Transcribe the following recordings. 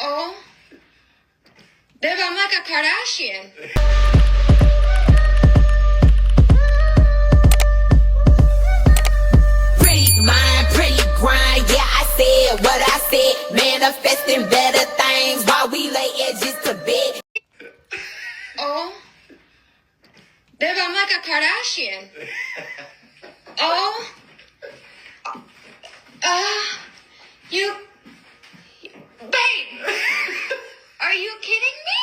Oh, babe, I'm like a Kardashian. Pretty mind, pretty grind. Yeah, I said what I said. Manifesting better things while we lay edges to bed. Oh, babe, I'm like a Kardashian. Oh, you, babe, are you kidding me?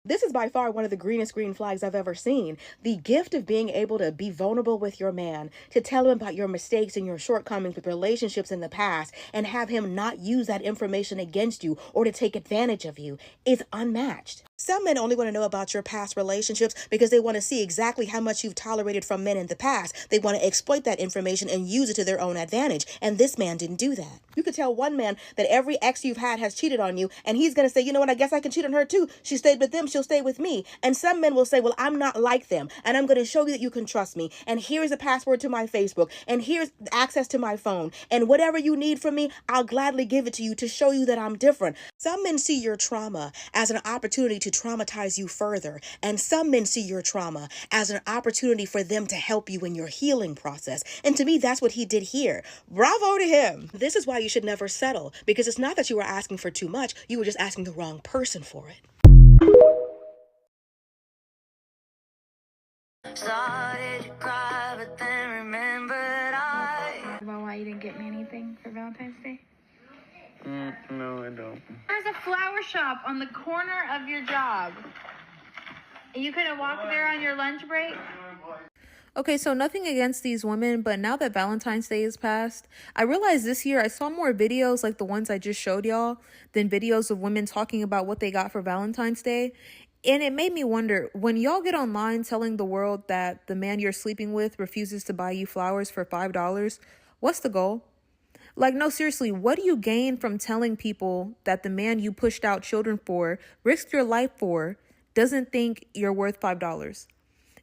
This is by far one of the greenest green flags I've ever seen. The gift of being able to be vulnerable with your man, to tell him about your mistakes and your shortcomings with relationships in the past, and have him not use that information against you or to take advantage of you is unmatched. Some men only want to know about your past relationships because they want to see exactly how much you've tolerated from men in the past. They want to exploit that information and use it to their own advantage. And this man didn't do that. You could tell one man that every ex you've had has cheated on you, and he's going to say, you know what, I guess I can cheat on her too. She stayed with them, she'll stay with me. And some men will say, well, I'm not like them, and I'm going to show you that you can trust me. And here's a password to my Facebook, and here's access to my phone. And whatever you need from me, I'll gladly give it to you to show you that I'm different. Some men see your trauma as an opportunity to traumatize you further. And some men see your trauma as an opportunity for them to help you in your healing process. And to me, that's what he did here. Bravo to him. This is why you should never settle, because it's not that you were asking for too much. You were just asking the wrong person for it. Started to cry, but then remembered about why you didn't get me anything for Valentine's Day? No, I don't. There's a flower shop on the corner of your job. You couldn't walk there on your lunch break? Okay, so nothing against these women, but now that Valentine's Day is past, I realized this year I saw more videos like the ones I just showed y'all than videos of women talking about what they got for Valentine's Day. And it made me wonder, when y'all get online telling the world that the man you're sleeping with refuses to buy you flowers for $5, what's the goal? Like, no, seriously, what do you gain from telling people that the man you pushed out children for, risked your life for, doesn't think you're worth $5?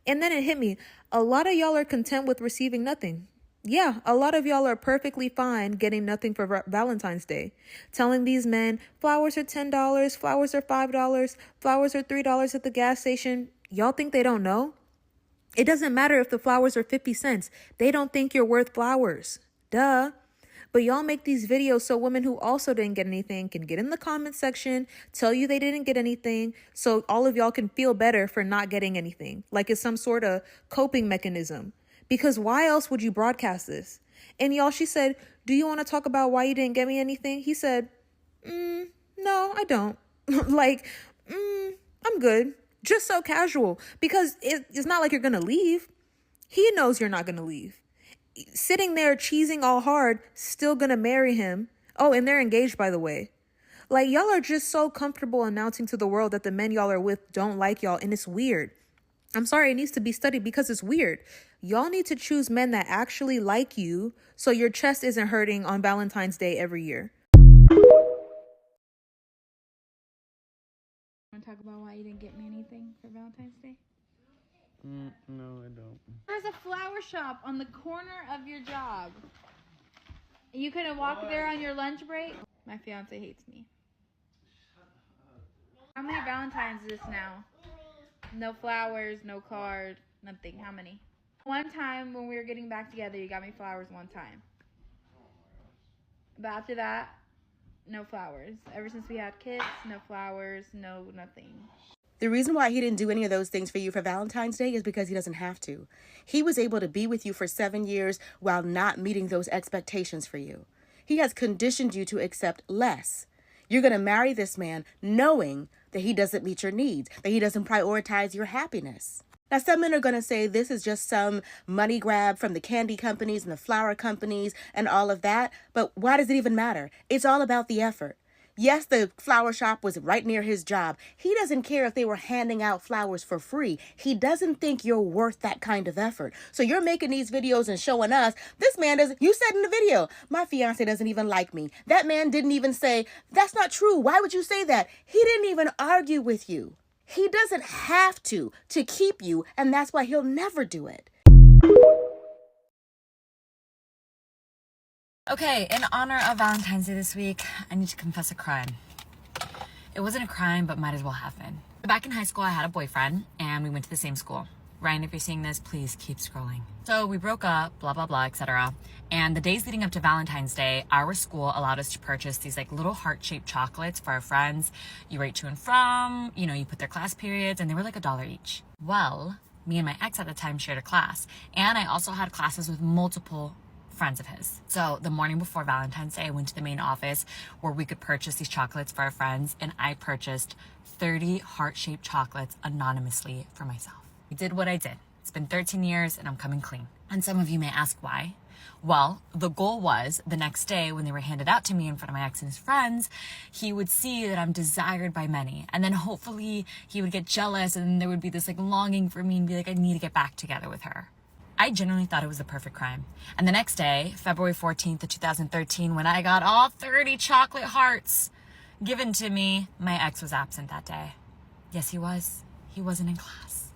And then it hit me. A lot of y'all are content with receiving nothing. Yeah, a lot of y'all are perfectly fine getting nothing for Valentine's Day. Telling these men, flowers are $10, flowers are $5, flowers are $3 at the gas station. Y'all think they don't know? It doesn't matter if the flowers are 50 cents. They don't think you're worth flowers. Duh. But y'all make these videos so women who also didn't get anything can get in the comment section, tell you they didn't get anything, so all of y'all can feel better for not getting anything, like it's some sort of coping mechanism. Because why else would you broadcast this? And y'all, she said, do you want to talk about why you didn't get me anything? He said, no, I don't. I'm good. Just so casual. Because it's not like you're going to leave. He knows you're not going to leave. Sitting there cheesing all hard, still gonna marry him. Oh, and they're engaged, by the way. Like, y'all are just so comfortable announcing to the world that the men y'all are with don't like y'all, and it's weird. I'm sorry, it needs to be studied because it's weird. Y'all need to choose men that actually like you so your chest isn't hurting on Valentine's Day every year. Want to talk about why you didn't get me anything for Valentine's Day? No, I don't. There's a flower shop on the corner of your job. You couldn't walk there on your lunch break? My fiance hates me. How many Valentines is this now? No flowers, no card, nothing. How many? One time when we were getting back together, you got me flowers one time. But after that, no flowers. Ever since we had kids, no flowers, no nothing. The reason why he didn't do any of those things for you for Valentine's Day is because he doesn't have to. He was able to be with you for 7 years while not meeting those expectations for you. He has conditioned you to accept less. You're going to marry this man knowing that he doesn't meet your needs, that he doesn't prioritize your happiness. Now, some men are going to say this is just some money grab from the candy companies and the flower companies and all of that. But why does it even matter? It's all about the effort. Yes, the flower shop was right near his job. He doesn't care if they were handing out flowers for free. He doesn't think you're worth that kind of effort. So you're making these videos and showing us, this man doesn't, you said in the video, my fiance doesn't even like me. That man didn't even say, that's not true. Why would you say that? He didn't even argue with you. He doesn't have to keep you, and that's why he'll never do it. Okay, in honor of Valentine's Day this week, I need to confess a crime. It wasn't a crime, but might as well have been. Back in high school, I had a boyfriend, and we went to the same school. Ryan, if you're seeing this, please keep scrolling. So we broke up, blah, blah, blah, etc. And the days leading up to Valentine's Day, our school allowed us to purchase these like little heart-shaped chocolates for our friends. You rate to and from, you know, you put their class periods, and they were like $1 each. Well, me and my ex at the time shared a class, and I also had classes with multiple friends of his. So the morning before Valentine's Day, I went to the main office where we could purchase these chocolates for our friends, and I purchased 30 heart-shaped chocolates anonymously for myself. I did what I did. It's been 13 years and I'm coming clean. And some of you may ask why. Well, the goal was the next day when they were handed out to me in front of my ex and his friends, he would see that I'm desired by many. And then hopefully he would get jealous, and there would be this like longing for me and be like, I need to get back together with her. I genuinely thought it was the perfect crime. And the next day, February 14th of 2013, when I got all 30 chocolate hearts given to me, my ex was absent that day. Yes, he was. He wasn't in class.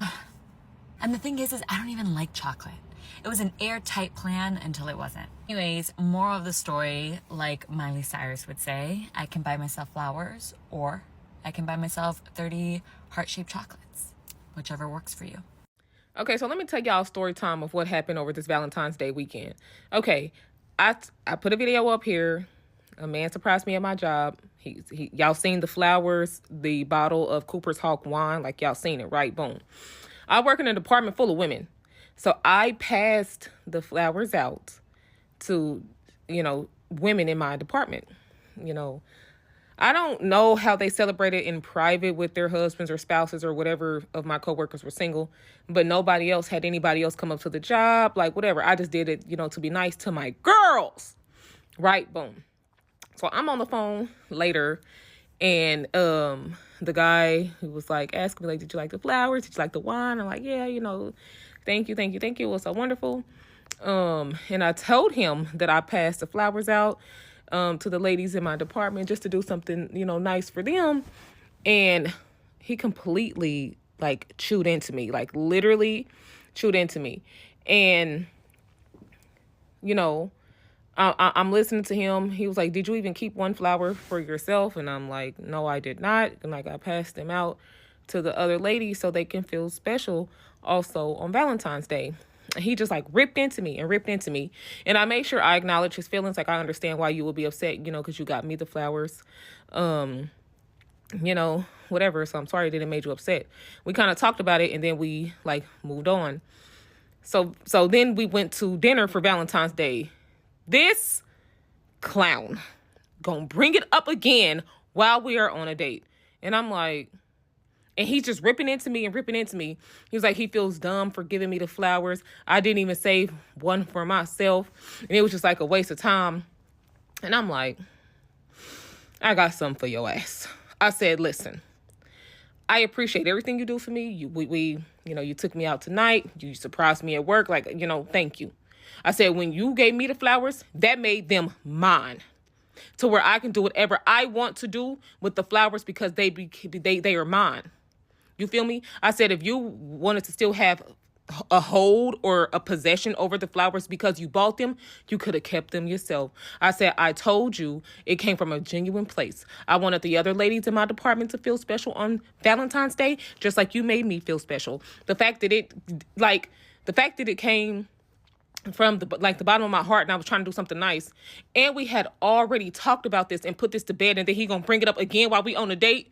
And the thing is I don't even like chocolate. It was an airtight plan until it wasn't. Anyways, moral of the story, like Miley Cyrus would say, I can buy myself flowers, or I can buy myself 30 heart-shaped chocolates, whichever works for you. Okay, so let me tell y'all a story time of what happened over this Valentine's Day weekend. Okay, I put a video up here. A man surprised me at my job. Y'all seen the flowers, the bottle of Cooper's Hawk wine, like y'all seen it, right? Boom. I work in a department full of women. So I passed the flowers out to, women in my department. I don't know how they celebrated in private with their husbands or spouses or whatever of my coworkers were single, but nobody else had anybody else come up to the job, like whatever. I just did it, to be nice to my girls. Right? Boom. So I'm on the phone later, and the guy who was like asking me, like, did you like the flowers? Did you like the wine? I'm like, yeah, thank you. It was so wonderful. And I told him that I passed the flowers out to the ladies in my department just to do something, nice for them. And he completely chewed into me, literally chewed into me. And, I'm listening to him. He was like, did you even keep one flower for yourself? And I'm like, no, I did not. And I passed them out to the other ladies so they can feel special also on Valentine's Day. And he just ripped into me. And I made sure I acknowledge his feelings. I understand why you would be upset, because you got me the flowers, whatever. So I'm sorry that it made you upset. We kind of talked about it, and then we moved on. So then we went to dinner for Valentine's Day. This clown gonna bring it up again while we are on a date. And I'm like, and he's just ripping into me. He was like, he feels dumb for giving me the flowers. I didn't even save one for myself. And it was just a waste of time. And I'm like, I got something for your ass. I said, listen, I appreciate everything you do for me. You took me out tonight. You surprised me at work. Thank you. I said, when you gave me the flowers, that made them mine, to where I can do whatever I want to do with the flowers because they are mine. You feel me? I said, if you wanted to still have a hold or a possession over the flowers because you bought them, you could have kept them yourself. I said, I told you it came from a genuine place. I wanted the other ladies in my department to feel special on Valentine's Day, just like you made me feel special. The fact that it came from the bottom of my heart, and I was trying to do something nice, and we had already talked about this and put this to bed, and then he gonna bring it up again while we on a date.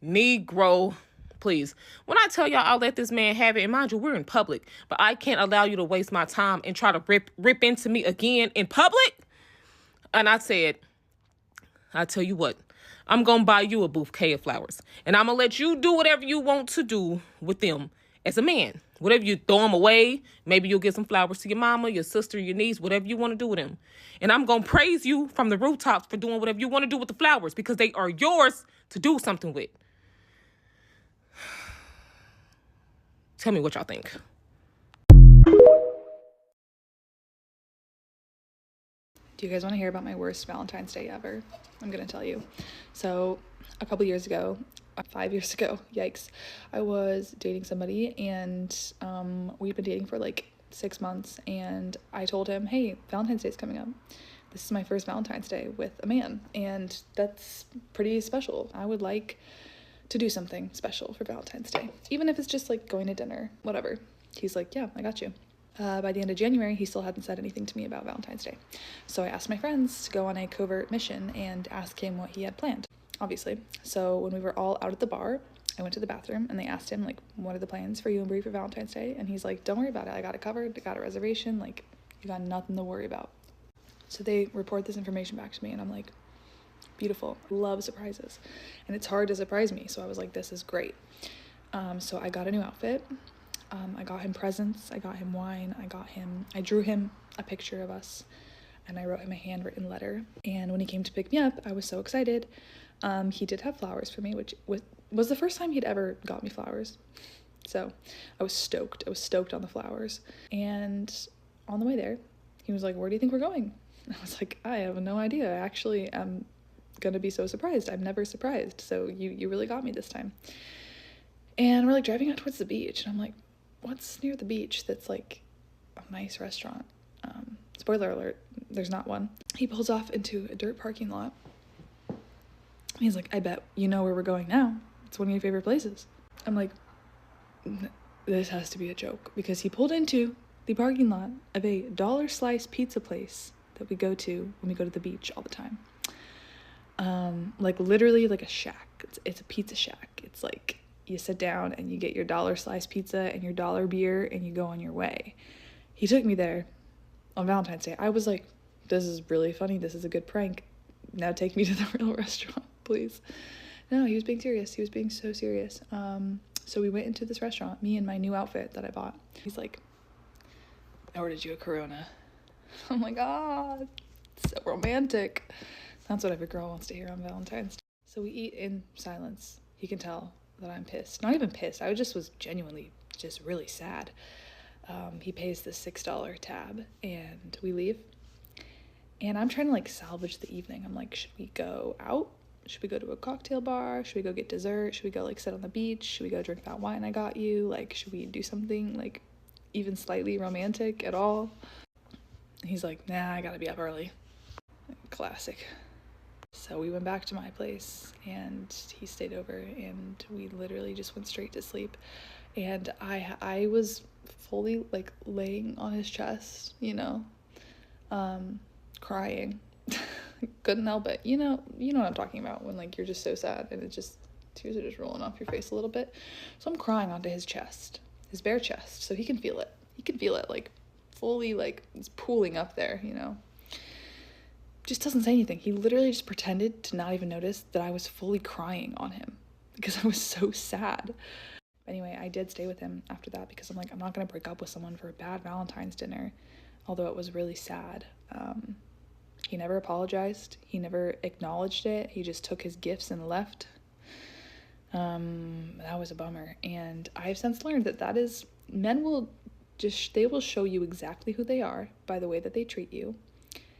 Negro, please. When I tell y'all I'll let this man have it, and mind you, we're in public, but I can't allow you to waste my time and try to rip into me again in public. And I said, I tell you what, I'm gonna buy you a bouquet of flowers, and I'm gonna let you do whatever you want to do with them as a man. Whatever, you throw them away. Maybe you'll get some flowers to your mama, your sister, your niece, whatever you want to do with them. And I'm going to praise you from the rooftops for doing whatever you want to do with the flowers, because they are yours to do something with. Tell me what y'all think. Do you guys want to hear about my worst Valentine's Day ever? I'm going to tell you. So a couple years ago, 5 years ago, yikes, I was dating somebody, and we'd been dating for 6 months, and I told him, hey, Valentine's Day is coming up. this is my first Valentine's Day with a man, and that's pretty special. I would like to do something special for Valentine's Day, even if it's just like going to dinner, whatever. He's like, yeah, I got you. By the end of January, he still hadn't said anything to me about Valentine's Day. So I asked my friends to go on a covert mission and ask him what he had planned, obviously. So when we were all out at the bar, I went to the bathroom and they asked him, like, what are the plans for you and Brie for Valentine's Day? And he's like, don't worry about it. I got it covered. I got a reservation. Like, you got nothing to worry about. So they report this information back to me and I'm like, beautiful. I love surprises. And it's hard to surprise me. So I was like, this is great. So I got a new outfit. I got him presents. I got him wine. I drew him a picture of us and I wrote him a handwritten letter. And when he came to pick me up, I was so excited. He did have flowers for me, which was the first time he'd ever got me flowers. So I was stoked. I was stoked on the flowers. And on the way there, he was like, where do you think we're going? I was like, I have no idea. I actually am gonna be so surprised. I'm never surprised. So you really got me this time. And we're like driving out towards the beach. And I'm like, what's near the beach that's like a nice restaurant? Spoiler alert, there's not one. He pulls off into a dirt parking lot. He's like, I bet you know where we're going now. It's one of your favorite places. I'm like, this has to be a joke, because he pulled into the parking lot of a dollar slice pizza place that we go to when we go to the beach all the time. Like literally like a shack. It's a pizza shack. It's like you sit down and you get your dollar slice pizza and your dollar beer and you go on your way. He took me there on Valentine's Day. I was like, this is really funny. This is a good prank. Now take me to the real restaurant, please. No, he was being serious. He was being so serious. So we went into this restaurant, me and my new outfit that I bought. He's like, I ordered you a Corona. I'm like, so romantic. That's what every girl wants to hear on Valentine's Day. So we eat in silence. He can tell that I'm pissed. Not even pissed. I was genuinely just really sad. He pays the $6 tab and we leave. And I'm trying to like salvage the evening. I'm like, should we go out? Should we go to a cocktail bar? Should we go get dessert? Should we go like sit on the beach? Should we go drink that wine I got you? Like, should we do something like even slightly romantic at all? He's like, nah, I gotta be up early. Classic. So we went back to my place and he stayed over and we literally just went straight to sleep. And I was fully like laying on his chest, you know, crying. Couldn't help it. You know what I'm talking about when like you're just so sad and tears are just rolling off your face a little bit. So I'm crying onto his chest, his bare chest, so he can feel it. He can feel it like fully, like it's pooling up there, you know. Just doesn't say anything. He literally just pretended to not even notice that I was fully crying on him because I was so sad. Anyway, I did stay with him after that because I'm like, I'm not gonna break up with someone for a bad Valentine's dinner, although it was really sad. He never apologized. He never acknowledged it. He just took his gifts and left. That was a bummer. And I've since learned that is, men will they will show you exactly who they are by the way that they treat you.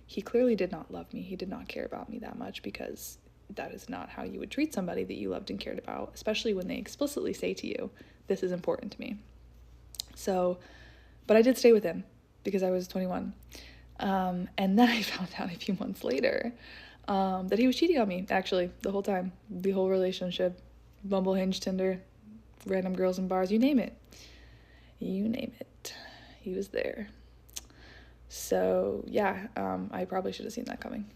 He clearly did not love me. He did not care about me that much, because that is not how you would treat somebody that you loved and cared about, especially when they explicitly say to you, this is important to me. So, but I did stay with him because I was 21. And then I found out a few months later that he was cheating on me, actually, the whole time. The whole relationship, Bumble, Hinge, Tinder, random girls in bars, you name it. You name it. He was there. So, yeah, I probably should have seen that coming.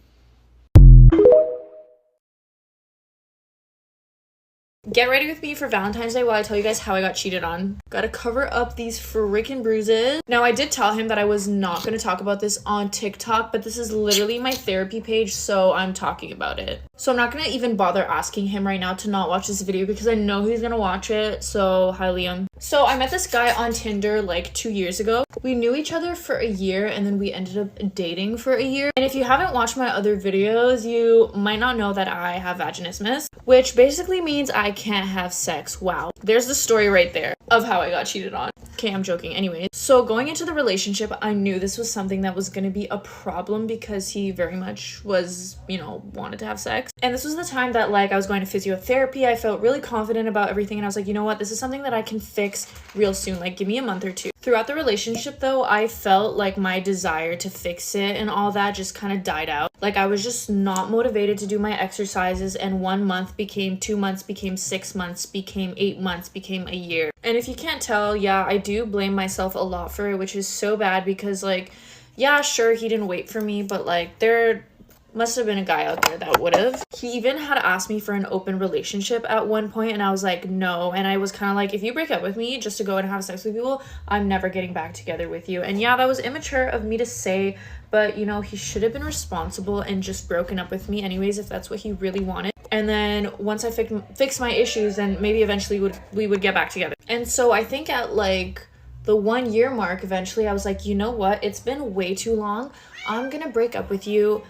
Get ready with me for Valentine's Day while I tell you guys how I got cheated on. Gotta cover up these freaking bruises. Now, I did tell him that I was not gonna talk about this on TikTok, but this is literally my therapy page, so I'm talking about it. So I'm not gonna even bother asking him right now to not watch this video because I know he's gonna watch it, so hi Liam. So I met this guy on Tinder like 2 years ago. We knew each other for a year and then we ended up dating for a year. And if you haven't watched my other videos, you might not know that I have vaginismus, which basically means I can't have sex. Wow. There's the story right there of how I got cheated on. Okay, I'm joking. Anyways, so going into the relationship, I knew this was something that was going to be a problem because he very much was, wanted to have sex. And this was the time that I was going to physiotherapy. I felt really confident about everything. And I was like, you know what? This is something that I can fix real soon. Give me a month or two. Throughout the relationship, though, I felt like my desire to fix it and all that just kind of died out. Like, I was just not motivated to do my exercises, and 1 month became 2 months, became 6 months, became 8 months, became a year. And if you can't tell, yeah, I do blame myself a lot for it, which is so bad because, like, yeah, sure, he didn't wait for me, but, like, there must have been a guy out there that would have. He even had asked me for an open relationship at one point, and I was like, no. And I was kind of like, if you break up with me just to go and have sex with people, I'm never getting back together with you. And yeah, that was immature of me to say, but you know, he should have been responsible and just broken up with me anyways if that's what he really wanted. And then once I fix my issues, then maybe eventually we would get back together. And so I think at like the 1 year mark, eventually I was like, you know what? It's been way too long. I'm gonna break up with you.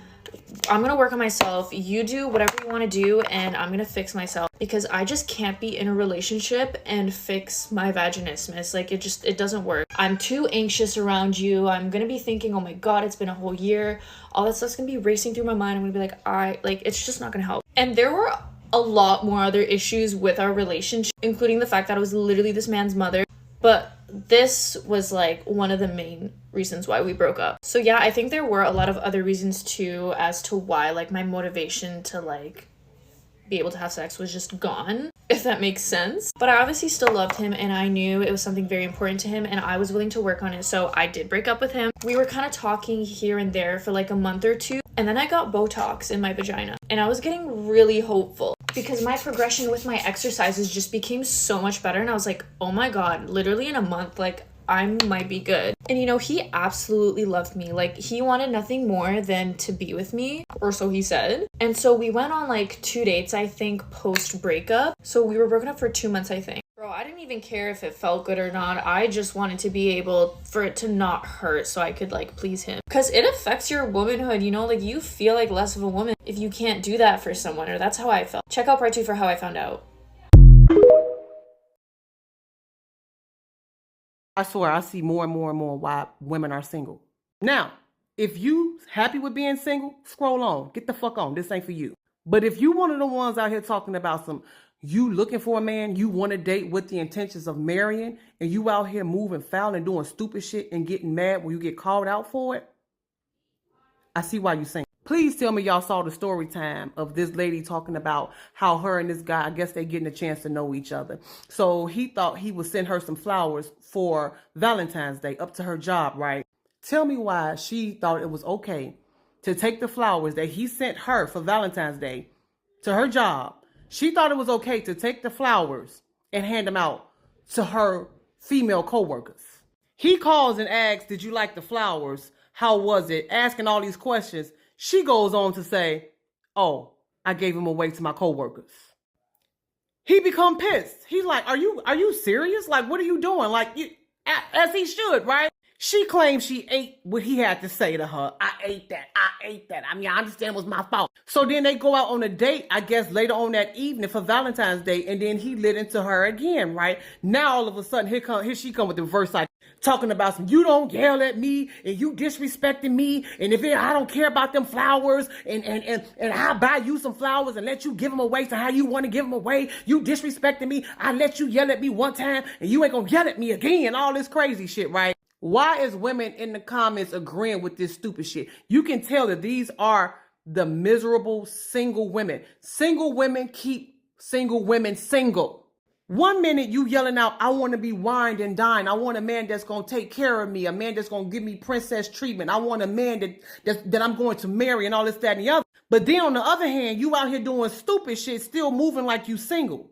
I'm gonna work on myself. You do whatever you want to do, and I'm gonna fix myself because I just can't be in a relationship and fix my vaginismus. Like, it doesn't work. I'm too anxious around you. I'm gonna be thinking, oh my god, it's been a whole year. All that stuff's gonna be racing through my mind. I'm gonna be like, it's just not gonna help. And there were a lot more other issues with our relationship, including the fact that I was literally this man's mother. But this was like one of the main reasons why we broke up. So yeah, I think there were a lot of other reasons too as to why like my motivation to like be able to have sex was just gone, if that makes sense. But I obviously still loved him, and I knew it was something very important to him, and I was willing to work on it. So I did break up with him. We were kind of talking here and there for like a month or two, and then I got Botox in my vagina, and I was getting really hopeful because my progression with my exercises just became so much better. And I was like, oh my god, literally in a month, like I might be good. And you know, he absolutely loved me. Like, he wanted nothing more than to be with me, or so he said. And so we went on like 2 dates, I think, post breakup. So we were broken up for 2 months, I think. Bro, I didn't even care if it felt good or not. I just wanted to be able for it to not hurt so I could like please him. Because it affects your womanhood, you know, like you feel like less of a woman if you can't do that for someone, or that's how I felt. Check out part 2 for how I found out. I swear, I see more and more and more why women are single. Now, if you happy with being single, scroll on. Get the fuck on. This ain't for you. But if you one of the ones out here talking about you looking for a man, you want to date with the intentions of marrying, and you out here moving foul and doing stupid shit and getting mad when you get called out for it, I see why you single. Please tell me y'all saw the story time of this lady talking about how her and this guy, I guess they getting a chance to know each other. So he thought he would send her some flowers for Valentine's Day up to her job, right? Tell me why she thought it was okay to take the flowers that he sent her for Valentine's Day to her job. She thought it was okay to take the flowers and hand them out to her female coworkers. He calls and asks, did you like the flowers? How was it? Asking all these questions. She goes on to say, oh, I gave them away to my coworkers. He become pissed. He's like, are you serious? Like, what are you doing? Like, as he should, right? She claims she ate what he had to say to her. I ate that. I mean, I understand it was my fault. So then they go out on a date, I guess, later on that evening for Valentine's Day. And then he lit into her again, right? Now, all of a sudden, here she come with the verse like talking about you don't yell at me and you disrespecting me. And I don't care about them flowers and I'll buy you some flowers and let you give them away to how you want to give them away. You disrespecting me. I let you yell at me one time and you ain't gonna yell at me again. All this crazy shit, right? Why is women in the comments agreeing with this stupid shit? You can tell that these are the miserable single women. Single women keep single women single. 1 minute you yelling out, I want to be wined and dined. I want a man that's going to take care of me. A man that's going to give me princess treatment. I want a man that I'm going to marry and all this, that, and the other. But then on the other hand, you out here doing stupid shit, still moving like you single.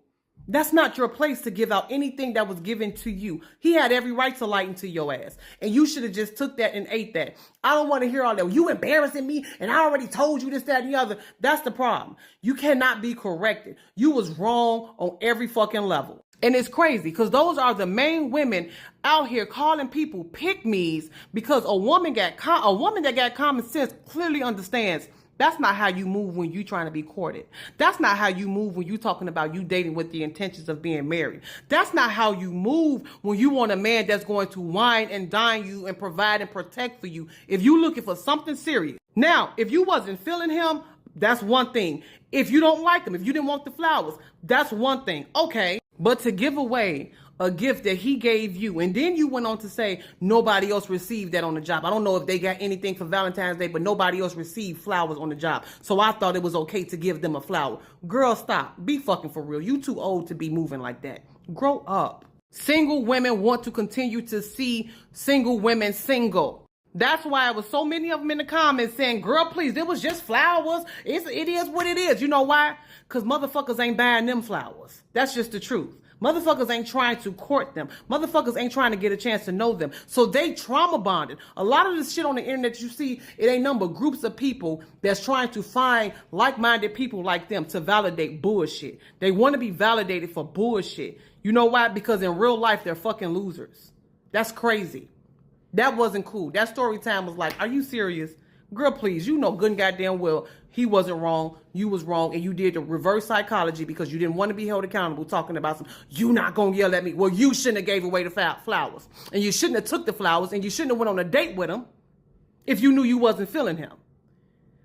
That's not your place to give out anything that was given to you. He had every right to lighten to your ass. And you should have just took that and ate that. I don't want to hear all that. You embarrassing me and I already told you this, that, and the other. That's the problem. You cannot be corrected. You was wrong on every fucking level. And it's crazy because those are the main women out here calling people pick-me's because a woman that got common sense clearly understands that's not how you move when you trying to be courted. That's not how you move when you talking about you dating with the intentions of being married. That's not how you move when you want a man that's going to wine and dine you and provide and protect for you. If you looking for something serious. Now, if you wasn't feeling him, that's one thing. If you don't like him, if you didn't want the flowers, that's one thing. Okay. But to give away a gift that he gave you, and then you went on to say nobody else received that on the job. I don't know if they got anything for Valentine's Day, but nobody else received flowers on the job. So I thought it was okay to give them a flower. Girl, stop. Be fucking for real. You too old to be moving like that. Grow up. Single women want to continue to see single women single. That's why it was so many of them in the comments saying, girl, please, it was just flowers. It is what it is. You know why? Because motherfuckers ain't buying them flowers. That's just the truth. Motherfuckers ain't trying to court them. Motherfuckers ain't trying to get a chance to know them. So they trauma bonded. A lot of this shit on the internet you see, it ain't number groups of people that's trying to find like-minded people like them to validate bullshit. They want to be validated for bullshit. You know why? Because in real life, they're fucking losers. That's crazy. That wasn't cool. That story time was like, are you serious? Girl, please, you know good and goddamn well he wasn't wrong, you was wrong, and you did the reverse psychology because you didn't want to be held accountable talking about you not gonna yell at me. Well, you shouldn't have gave away the flowers. And you shouldn't have took the flowers, and you shouldn't have went on a date with him if you knew you wasn't feeling him.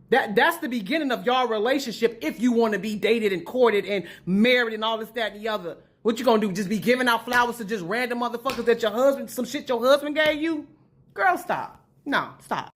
That's the beginning of your relationship if you want to be dated and courted and married and all this, that, and the other. What you gonna do? Just be giving out flowers to just random motherfuckers that your husband, some shit your husband gave you? Girl, stop. No, stop.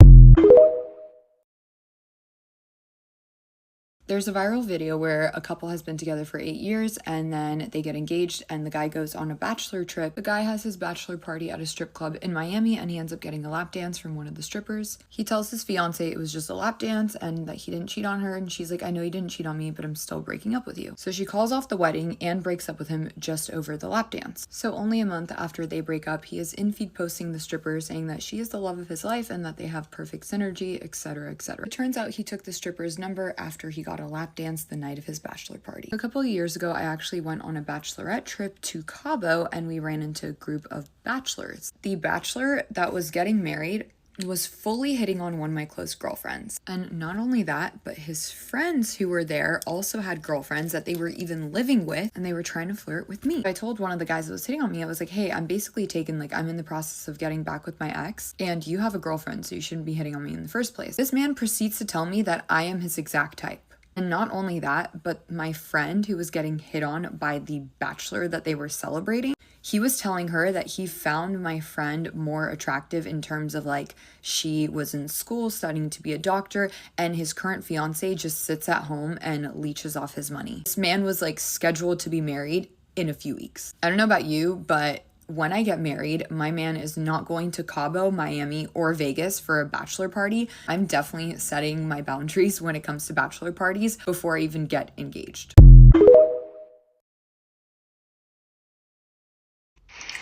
There's a viral video where a couple has been together for 8 years and then they get engaged and the guy goes on a bachelor trip. The guy has his bachelor party at a strip club in Miami and he ends up getting a lap dance from one of the strippers. He tells his fiance it was just a lap dance and that he didn't cheat on her, and she's like, I know you didn't cheat on me, but I'm still breaking up with you. So she calls off the wedding and breaks up with him just over the lap dance. So only a month after they break up, he is in feed posting the stripper saying that she is the love of his life and that they have perfect synergy, etc., etc. It turns out he took the stripper's number after he got a lap dance the night of his bachelor party. A couple of years ago, I actually went on a bachelorette trip to Cabo and we ran into a group of bachelors. The bachelor that was getting married was fully hitting on one of my close girlfriends. And not only that, but his friends who were there also had girlfriends that they were even living with, and they were trying to flirt with me. I told one of the guys that was hitting on me, I was like, hey, I'm basically taken, like, I'm in the process of getting back with my ex, and you have a girlfriend, so you shouldn't be hitting on me in the first place. This man proceeds to tell me that I am his exact type. And not only that, but my friend who was getting hit on by the bachelor that they were celebrating, he was telling her that he found my friend more attractive in terms of, like, she was in school studying to be a doctor and his current fiance just sits at home and leeches off his money. This man was, like, scheduled to be married in a few weeks. I don't know about you, but when I get married, my man is not going to Cabo, Miami, or Vegas for a bachelor party. I'm definitely setting my boundaries when it comes to bachelor parties before I even get engaged.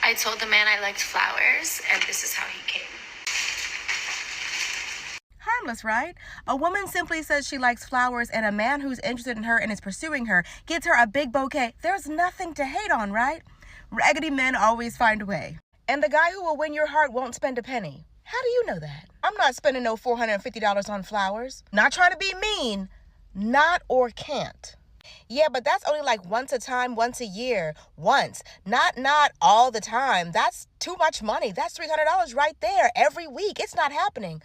I told the man I liked flowers, and this is how he came. Harmless, right? A woman simply says she likes flowers and a man who's interested in her and is pursuing her gets her a big bouquet. There's nothing to hate on, right? Raggedy men always find a way. And the guy who will win your heart won't spend a penny. How do you know that? I'm not spending no $450 on flowers. Not trying to be mean. Not or can't. Yeah, but that's only like once a time, once a year. Once. Not all the time. That's too much money. That's $300 right there every week. It's not happening.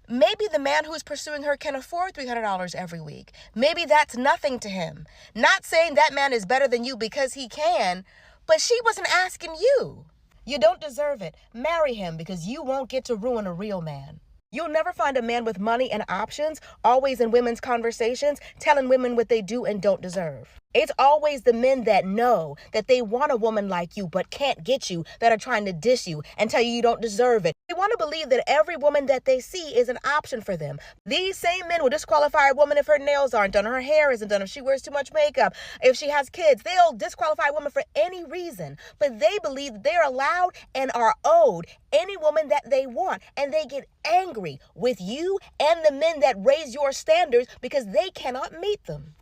Maybe the man who's pursuing her can afford $300 every week. Maybe that's nothing to him. Not saying that man is better than you because he can, but she wasn't asking you. You don't deserve it. Marry him because you won't get to ruin a real man. You'll never find a man with money and options, always in women's conversations, telling women what they do and don't deserve. It's always the men that know that they want a woman like you but can't get you that are trying to diss you and tell you you don't deserve it. They want to believe that every woman that they see is an option for them. These same men will disqualify a woman if her nails aren't done, or her hair isn't done, if she wears too much makeup, if she has kids. They'll disqualify a woman for any reason. But they believe that they're allowed and are owed any woman that they want. And they get angry with you and the men that raise your standards because they cannot meet them.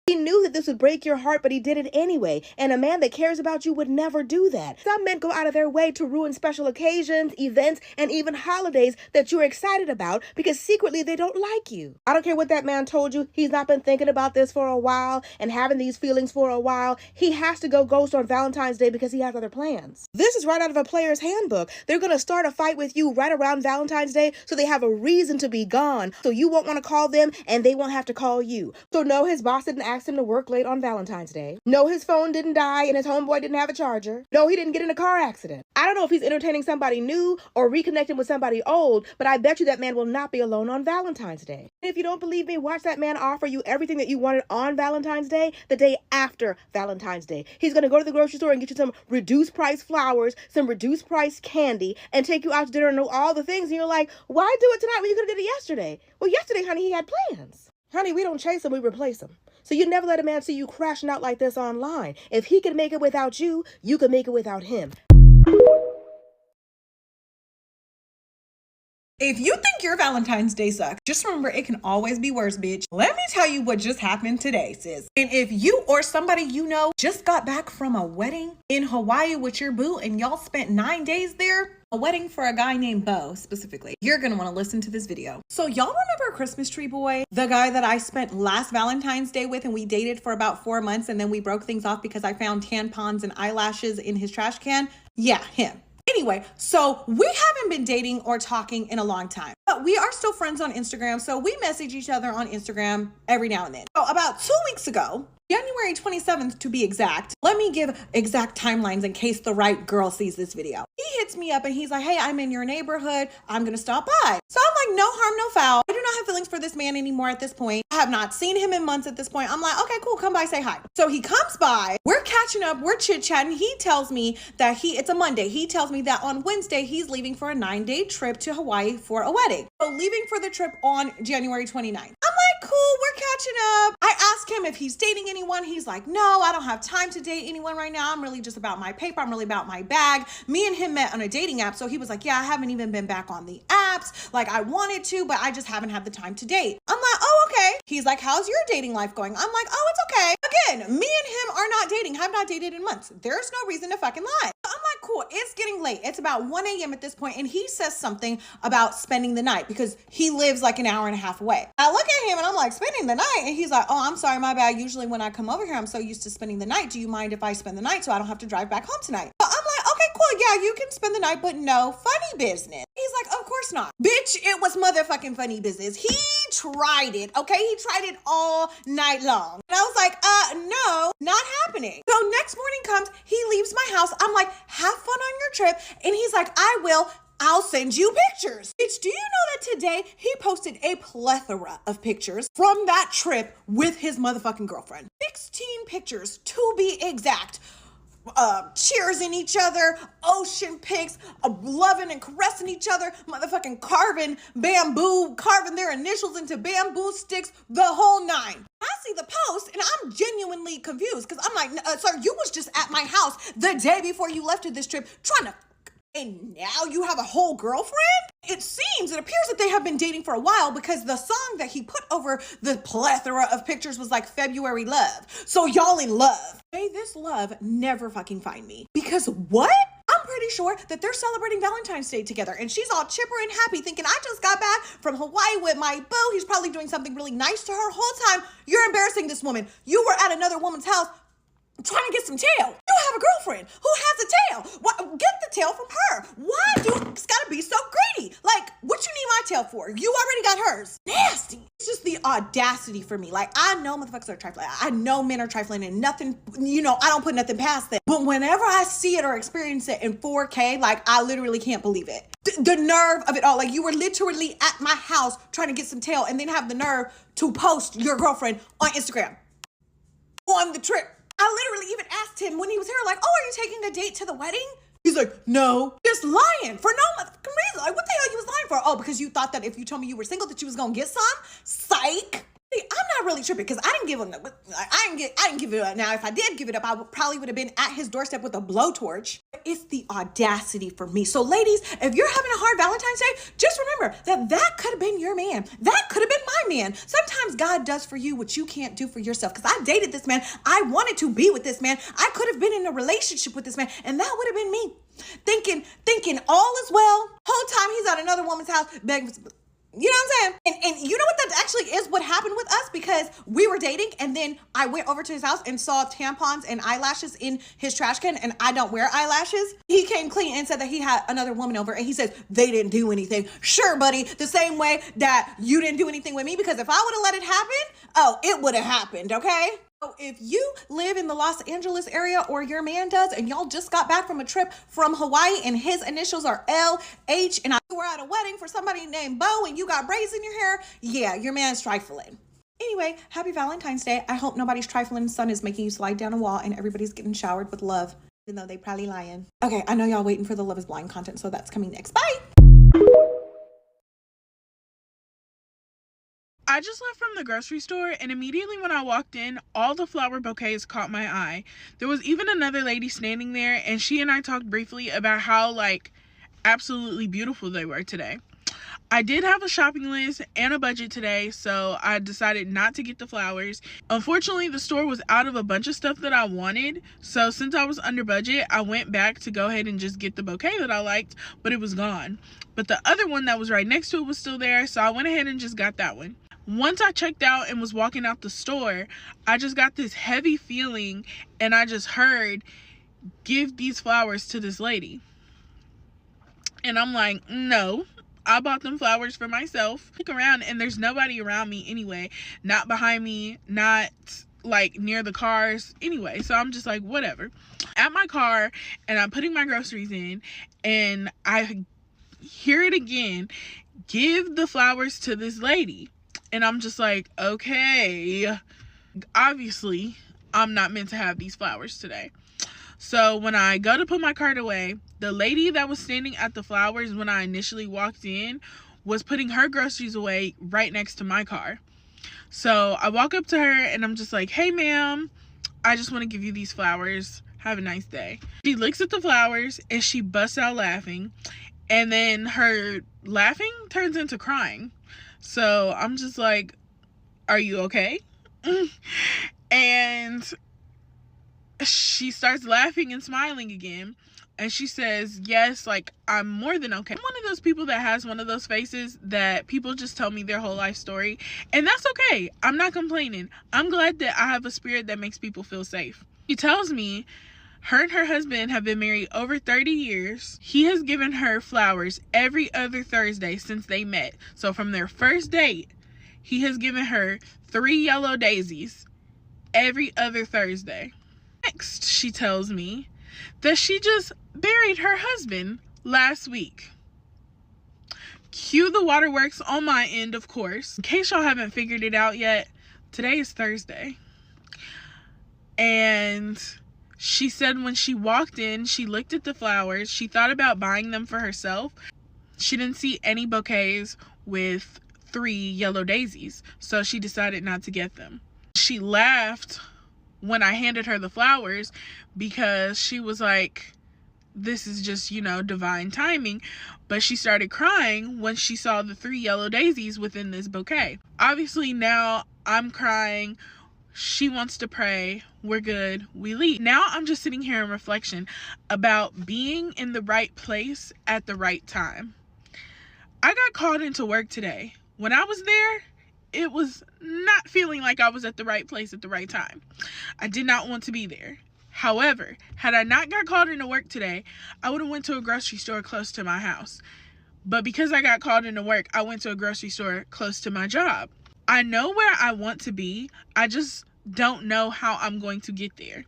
He knew that this would break your heart, but he did it anyway. And a man that cares about you would never do that. Some men go out of their way to ruin special occasions, events, and even holidays that you're excited about because secretly they don't like you. I don't care what that man told you. He's not been thinking about this for a while and having these feelings for a while. He has to go ghost on Valentine's Day because he has other plans. This is right out of a player's handbook. They're going to start a fight with you right around Valentine's Day so they have a reason to be gone. So you won't want to call them and they won't have to call you. So no, his boss didn't ask him to work late on Valentine's Day. No, his phone didn't die and his homeboy didn't have a charger. No, he didn't get in a car accident. I don't know if he's entertaining somebody new or reconnecting with somebody old, but I bet you that man will not be alone on Valentine's Day. And if you don't believe me, watch that man offer you everything that you wanted on Valentine's Day the day after Valentine's Day. He's going to go to the grocery store and get you some reduced price flowers, some reduced price candy, and take you out to dinner and all the things. And you're like, why do it tonight when you could have did it yesterday? Well, yesterday, honey, he had plans. Honey, we don't chase him, we replace him. So you never let a man see you crashing out like this online. If he can make it without you, you can make it without him. If you think your Valentine's Day sucks, just remember it can always be worse, bitch. Let me tell you what just happened today, sis. And if you or somebody you know just got back from a wedding in Hawaii with your boo and y'all spent 9 days there, a wedding for a guy named Bo specifically, you're gonna wanna listen to this video. So y'all remember Christmas Tree Boy? The guy that I spent last Valentine's Day with and we dated for about 4 months and then we broke things off because I found tampons and eyelashes in his trash can? Yeah, him. Anyway, so we haven't been dating or talking in a long time, but we are still friends on Instagram. So we message each other on Instagram every now and then. So about 2 weeks ago, January 27th to be exact, let me give exact timelines in case the right girl sees this video. He hits me up and he's like, hey, I'm in your neighborhood. I'm going to stop by. So I'm like, no harm, no foul. I do not have feelings for this man anymore at this point. I have not seen him in months at this point. I'm like, okay, cool. Come by, say hi. So he comes by, we're catching up, we're chit chatting. He tells me that it's a Monday. He tells me that on Wednesday, he's leaving for a 9-day trip to Hawaii for a wedding. So leaving for the trip on January 29th. I'm like, cool, we're catching up. I asked him if he's dating anyone. He's like, no, I don't have time to date anyone right now. I'm really just about my paper. I'm really about my bag. Me and him met on a dating app. So he was like, yeah, I haven't even been back on the apps. Like I wanted to, but I just haven't had the time to date. I'm like, oh, okay. He's like, how's your dating life going? I'm like, oh, it's okay. Again, me and him are not dating. Have not dated in months. There's no reason to fucking lie. I'm like, cool. It's getting late. It's about 1 a.m. at this point, and he says something about spending the night because he lives like an hour and a half away. I look at him and I'm like, spending the night? And he's like, oh, I'm sorry, my bad. Usually when I come over here, I'm so used to spending the night. Do you mind if I spend the night so I don't have to drive back home tonight? So I'm like, okay, cool. Yeah, you can spend the night, but no funny business. He's like, of course not. Bitch, it was motherfucking funny business. He tried it, okay? He tried it all night long. And I was like, no, not happening. So next morning comes, he leaves my house. I'm like, have fun on your trip. And he's like, I'll send you pictures. Bitch, do you know that today he posted a plethora of pictures from that trip with his motherfucking girlfriend? 16 pictures to be exact. Cheersing each other, ocean pics, loving and caressing each other, motherfucking carving their initials into bamboo sticks, the whole nine. I see the post and I'm genuinely confused because I'm like, sir, you was just at my house the day before you left to this trip trying to, and now you have a whole girlfriend? It appears that they have been dating for a while because the song that he put over the plethora of pictures was like February Love. So y'all in love. May this love never fucking find me. Because what? I'm pretty sure that they're celebrating Valentine's Day together and she's all chipper and happy thinking I just got back from Hawaii with my boo. He's probably doing something really nice to her. Whole time you're embarrassing this woman. You were at another woman's house trying to get some tail. You have a girlfriend who has a tail. Get the tail from her. Why do it's gotta be so greedy? Like, what you need my tail for? You already got hers. Nasty. It's just the audacity for me. Like, I know motherfuckers are trifling. I know men are trifling and nothing, I don't put nothing past them. But whenever I see it or experience it in 4K, like, I literally can't believe it. The nerve of it all. Like, you were literally at my house trying to get some tail and then have the nerve to post your girlfriend on Instagram on the trip. I literally even asked him when he was here, like, oh, are you taking a date to the wedding? He's like, no. Just lying for no motherfucking reason. Like, what the hell you was lying for? Oh, because you thought that if you told me you were single that you was gonna get some? Psych. See, I'm not really tripping because I didn't give him. I didn't give it up. Now, if I did give it up, I probably would have been at his doorstep with a blowtorch. It's the audacity for me. So, ladies, if you're having a hard Valentine's Day, just remember that could have been your man. That could have been my man. Sometimes God does for you what you can't do for yourself. Because I dated this man. I wanted to be with this man. I could have been in a relationship with this man, and that would have been me. Thinking all is well. Whole time he's at another woman's house begging for some. You know what I'm saying? And you know what that actually is what happened with us, because we were dating and then I went over to his house and saw tampons and eyelashes in his trash can, and I don't wear eyelashes. He came clean and said that he had another woman over, and he says they didn't do anything. Sure, buddy, the same way that you didn't do anything with me, because if I would have let it happen, it would have happened, okay? So if you live in the Los Angeles area, or your man does, and y'all just got back from a trip from Hawaii and his initials are LH, and you were at a wedding for somebody named Bo and you got braids in your hair, yeah, your man's trifling. Anyway, happy Valentine's Day. I hope nobody's trifling sun is making you slide down a wall and everybody's getting showered with love, even though they probably lying. Okay, I know y'all waiting for the Love is Blind content, so that's coming next. Bye! I just left from the grocery store, and immediately when I walked in, all the flower bouquets caught my eye. There was even another lady standing there, and she and I talked briefly about how, absolutely beautiful they were today. I did have a shopping list and a budget today, so I decided not to get the flowers. Unfortunately, the store was out of a bunch of stuff that I wanted, so since I was under budget, I went back to go ahead and just get the bouquet that I liked, but it was gone. But the other one that was right next to it was still there, so I went ahead and just got that one. Once I checked out and was walking out the store, I just got this heavy feeling, and I just heard, "Give these flowers to this lady." And I'm like, no, I bought them flowers for myself. Look around, and there's nobody around me anyway, not behind me, not near the cars anyway. So I'm just like, whatever. At my car, and I'm putting my groceries in, and I hear it again, "Give the flowers to this lady." And I'm just like, okay, obviously I'm not meant to have these flowers today. So when I go to put my cart away, the lady that was standing at the flowers when I initially walked in was putting her groceries away right next to my car. So I walk up to her and I'm just like, "Hey ma'am, I just want to give you these flowers. Have a nice day." She looks at the flowers and she busts out laughing. And then her laughing turns into crying. So I'm just like, "Are you okay?" And she starts laughing and smiling again. And she says, "Yes, I'm more than okay." I'm one of those people that has one of those faces that people just tell me their whole life story. And that's okay. I'm not complaining. I'm glad that I have a spirit that makes people feel safe. She tells me her and her husband have been married over 30 years. He has given her flowers every other Thursday since they met. So from their first date, he has given her 3 yellow daisies every other Thursday. Next, she tells me that she just buried her husband last week. Cue the waterworks on my end, of course. In case y'all haven't figured it out yet, today is Thursday. And she said when she walked in, she looked at the flowers. She thought about buying them for herself. She didn't see any bouquets with 3 yellow daisies, so she decided not to get them. She laughed when I handed her the flowers because she was like, "This is just, divine timing." But she started crying when she saw the 3 yellow daisies within this bouquet. Obviously now I'm crying. She wants to pray. We're good. We leave. Now I'm just sitting here in reflection about being in the right place at the right time. I got called into work today. When I was there, it was not feeling like I was at the right place at the right time. I did not want to be there. However, had I not got called into work today, I would have went to a grocery store close to my house. But because I got called into work, I went to a grocery store close to my job. I know where I want to be. I just don't know how I'm going to get there.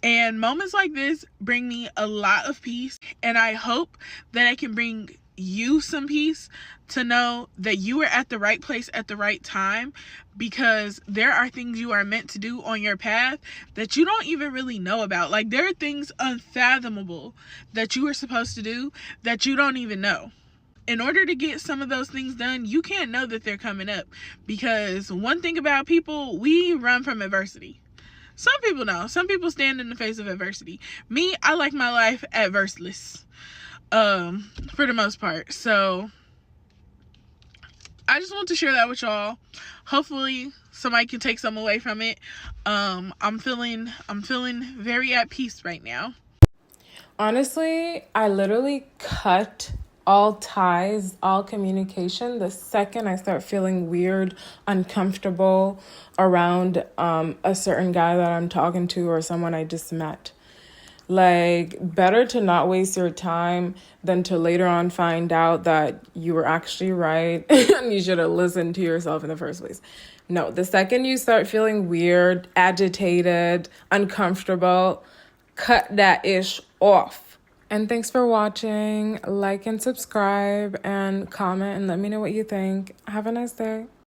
And moments like this bring me a lot of peace. And I hope that I can bring you some peace to know that you are at the right place at the right time, because there are things you are meant to do on your path that you don't even really know about. There are things unfathomable that you are supposed to do that you don't even know. in order to get some of those things done, you can't know that they're coming up. Because one thing about people, we run from adversity. Some people know. Some people stand in the face of adversity. Me, I like my life adverseless, for the most part. So I just want to share that with y'all. Hopefully somebody can take some away from it. I'm feeling very at peace right now. Honestly, I literally cut all ties, all communication the second I start feeling weird, uncomfortable around a certain guy that I'm talking to or someone I just met. Like, better to not waste your time than to later on find out that you were actually right and you should have listened to yourself in the first place. No, the second you start feeling weird, agitated, uncomfortable, cut that ish off. And thanks for watching. Like and subscribe and comment and let me know what you think. Have a nice day.